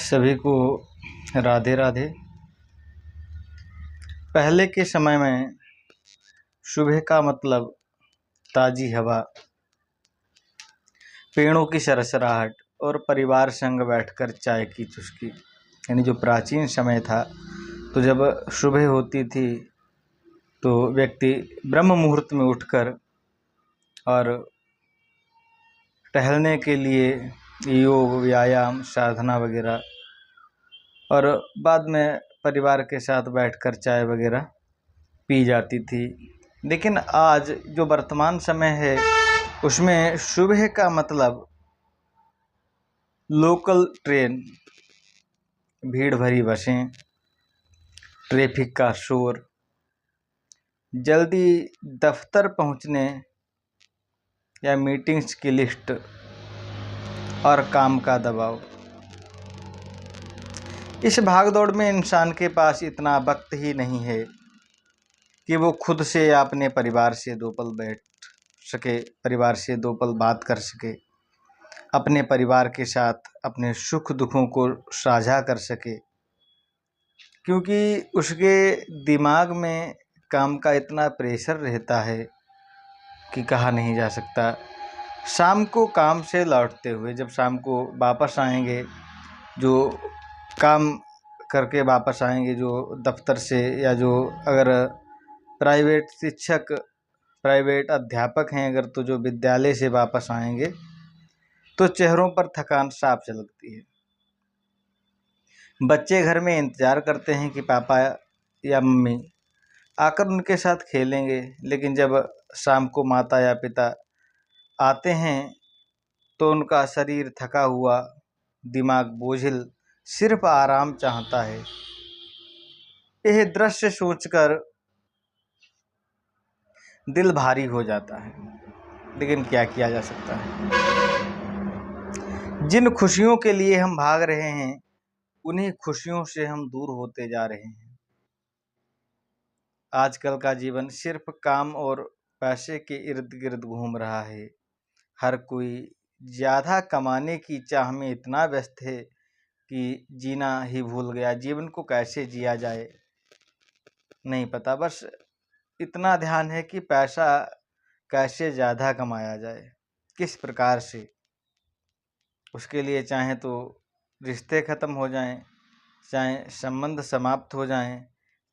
सभी को राधे राधे। पहले के समय में सुबह का मतलब ताज़ी हवा, पेड़ों की सरसराहट और परिवार संग बैठकर चाय की चुस्की। यानी जो प्राचीन समय था, तो जब सुबह होती थी तो व्यक्ति ब्रह्म मुहूर्त में उठकर और टहलने के लिए योग, व्यायाम, साधना वगैरह, और बाद में परिवार के साथ बैठकर चाय वगैरह पी जाती थी। लेकिन आज जो वर्तमान समय है उसमें सुबह का मतलब लोकल ट्रेन, भीड़ भरी बसें, ट्रैफिक का शोर, जल्दी दफ्तर पहुंचने या मीटिंग्स की लिस्ट और काम का दबाव। इस भागदौड़ में इंसान के पास इतना वक्त ही नहीं है कि वो खुद से या अपने परिवार से दो पल बैठ सके, परिवार से दो पल बात कर सके, अपने परिवार के साथ अपने सुख दुखों को साझा कर सके, क्योंकि उसके दिमाग में काम का इतना प्रेशर रहता है कि कहा नहीं जा सकता। शाम को काम से लौटते हुए, जब शाम को वापस आएंगे, जो काम करके वापस आएंगे, जो दफ्तर से, या जो अगर प्राइवेट शिक्षक, प्राइवेट अध्यापक हैं अगर, तो जो विद्यालय से वापस आएंगे तो चेहरों पर थकान साफ झलकती है। बच्चे घर में इंतज़ार करते हैं कि पापा या मम्मी आकर उनके साथ खेलेंगे, लेकिन जब शाम को माता या पिता आते हैं तो उनका शरीर थका हुआ, दिमाग बोझिल, सिर्फ आराम चाहता है। यह दृश्य सोचकर दिल भारी हो जाता है, लेकिन क्या किया जा सकता है। जिन खुशियों के लिए हम भाग रहे हैं उन्हीं खुशियों से हम दूर होते जा रहे हैं। आजकल का जीवन सिर्फ काम और पैसे के इर्द गिर्द घूम रहा है। हर कोई ज़्यादा कमाने की चाह में इतना व्यस्त है कि जीना ही भूल गया। जीवन को कैसे जिया जाए नहीं पता, बस इतना ध्यान है कि पैसा कैसे ज़्यादा कमाया जाए, किस प्रकार से। उसके लिए चाहे तो रिश्ते ख़त्म हो जाएं, चाहे संबंध समाप्त हो जाएं,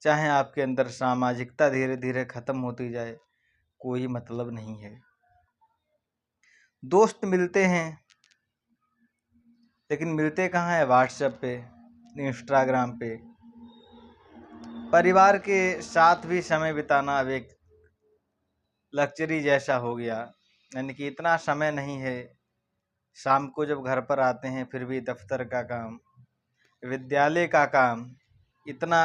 चाहे आपके अंदर सामाजिकता धीरे धीरे ख़त्म होती जाए, कोई मतलब नहीं है। दोस्त मिलते हैं, लेकिन मिलते कहाँ है? व्हाट्सएप पे, इंस्टाग्राम पे। परिवार के साथ भी समय बिताना अब एक लग्जरी जैसा हो गया, यानी कि इतना समय नहीं है। शाम को जब घर पर आते हैं फिर भी दफ्तर का काम, विद्यालय का काम, इतना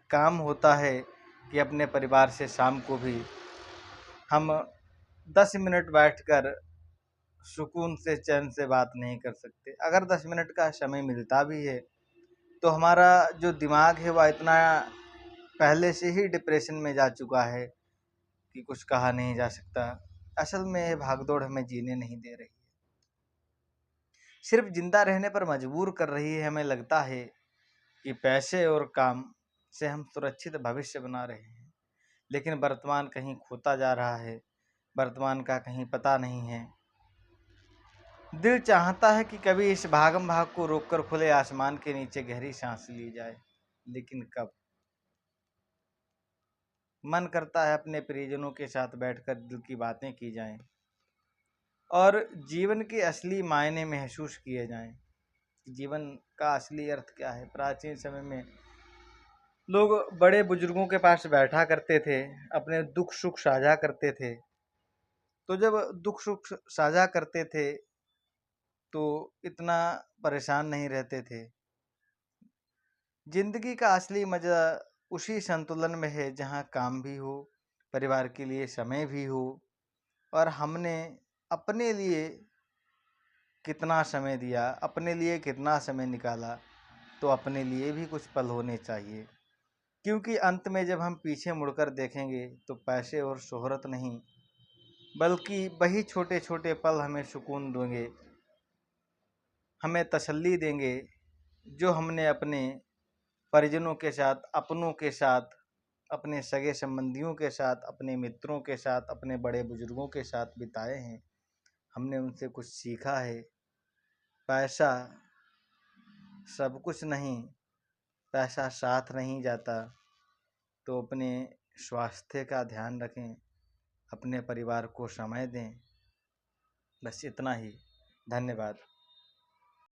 काम होता है कि अपने परिवार से शाम को भी हम 10 मिनट बैठकर सुकून से, चैन से बात नहीं कर सकते। अगर 10 मिनट का समय मिलता भी है तो हमारा जो दिमाग है वह इतना पहले से ही डिप्रेशन में जा चुका है कि कुछ कहा नहीं जा सकता। असल में ये भागदौड़ हमें जीने नहीं दे रही है, सिर्फ जिंदा रहने पर मजबूर कर रही है। हमें लगता है कि पैसे और काम से हम सुरक्षित भविष्य बना रहे हैं, लेकिन वर्तमान कहीं खोता जा रहा है, वर्तमान का कहीं पता नहीं है। दिल चाहता है कि कभी इस भागम भाग को रोककर खुले आसमान के नीचे गहरी सांस ली जाए, लेकिन कब? मन करता है अपने परिजनों के साथ बैठकर दिल की बातें की जाएं और जीवन के असली मायने महसूस किए जाएं। जीवन का असली अर्थ क्या है? प्राचीन समय में लोग बड़े बुजुर्गों के पास बैठा करते थे, अपने दुख सुख साझा करते थे। तो जब दुख सुख साझा करते थे तो इतना परेशान नहीं रहते थे। जिंदगी का असली मज़ा उसी संतुलन में है जहाँ काम भी हो, परिवार के लिए समय भी हो, और हमने अपने लिए कितना समय दिया, अपने लिए कितना समय निकाला। तो अपने लिए भी कुछ पल होने चाहिए, क्योंकि अंत में जब हम पीछे मुड़कर देखेंगे तो पैसे और शोहरत नहीं, बल्कि वही छोटे छोटे पल हमें सुकून देंगे, हमें तसल्ली देंगे, जो हमने अपने परिजनों के साथ, अपनों के साथ, अपने सगे संबंधियों के साथ, अपने मित्रों के साथ, अपने बड़े बुजुर्गों के साथ बिताए हैं, हमने उनसे कुछ सीखा है। पैसा सब कुछ नहीं, पैसा साथ नहीं जाता। तो अपने स्वास्थ्य का ध्यान रखें, अपने परिवार को समय दें। बस इतना ही। धन्यवाद।